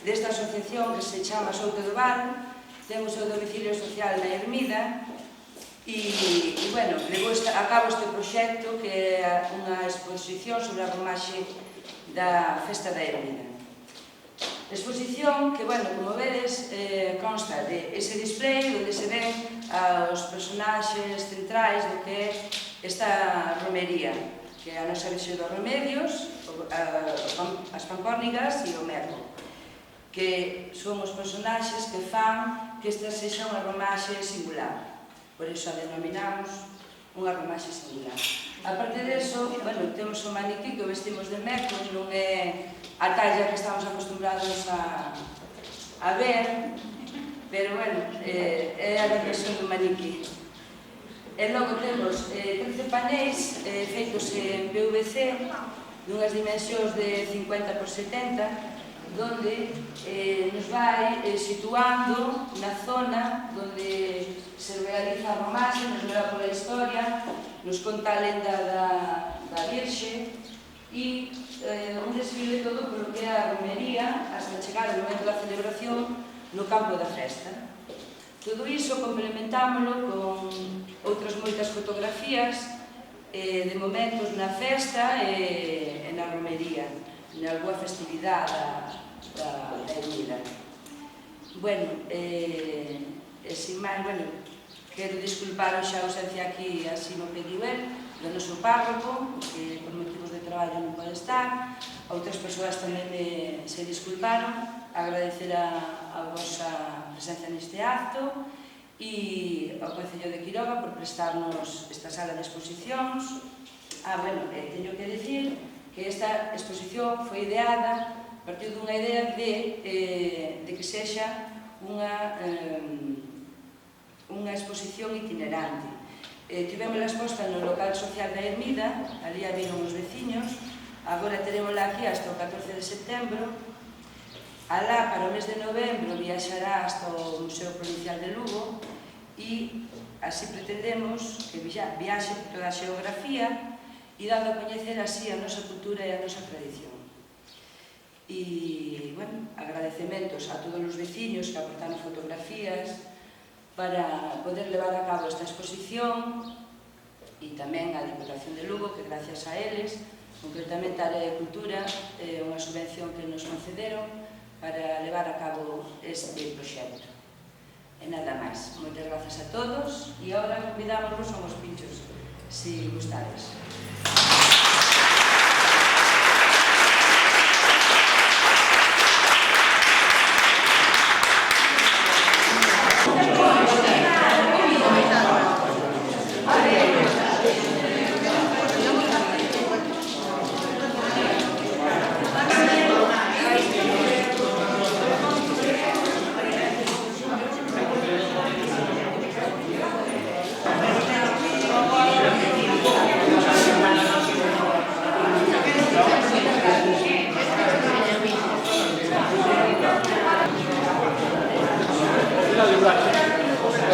Desta asociación que se chama Souto do Val, ten o seu domicilio social na Ermida e bueno, levou a cabo este proxecto que é unha exposición sobre a romaxe da Festa da Ermida. Exposición que, bueno, como vedes, consta de ese display onde se ven os personaxes centrais do que é esta romería, que é a nosa visión dos remedios, as pancórnigas e o merlo, que son os personaxes que fan que esta sexa unha romaxe singular. por iso a denominamos unha romaxe singular. A parte disso, temos o maniquí que o vestimos de meco, non é a talla que estamos acostumbrados a ver, pero é a dimensión do maniquí. E logo temos 13 panéis feitos en PVC, dunhas dimensións de 50 por 70, donde nos vai situando na zona donde se realiza a romaxe, nos leva pola historia, nos conta a lenda da Virxe e un desfile todo polo que é a romería hasta chegar ao momento da celebración no campo da festa. Todo iso complementámoslo con outras moitas fotografías de momentos na festa e na romería, na alguna festividade da ermida. Sin máis, quero disculpar xa a ausencia aquí, así no pediu el, do noso párroco, que por motivos de traballo non pode estar. Outras persoas tamén se disculparon, agradecer a vosa presencia neste acto e ao Concello de Quiroga por prestarnos esta sala de exposicións. Teño que dicir que esta exposición foi ideada a partir dunha idea de que sexa unha exposición itinerante. Tivémola exposta no local social da ermida, ali a viron os veciños, agora terémola aquí hasta o 14 de setembro. Alá, para o mes de novembro, viaxará hasta o Museo Provincial de Lugo e así pretendemos que viaxe por toda a xeografía e dando a coñecer así a nosa cultura e a nosa tradición. E, agradecementos a todos os veciños que aportaron fotografías para poder levar a cabo esta exposición e tamén a Diputación de Lugo, que gracias a eles, concretamente a Área de Cultura, unha subvención que nos concederon para levar a cabo este proxecto. E nada máis. Moitas grazas a todos e agora convidámosvos a uns pinchos, se gustades.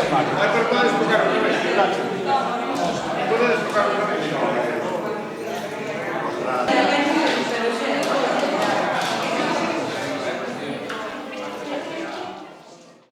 Vai per quale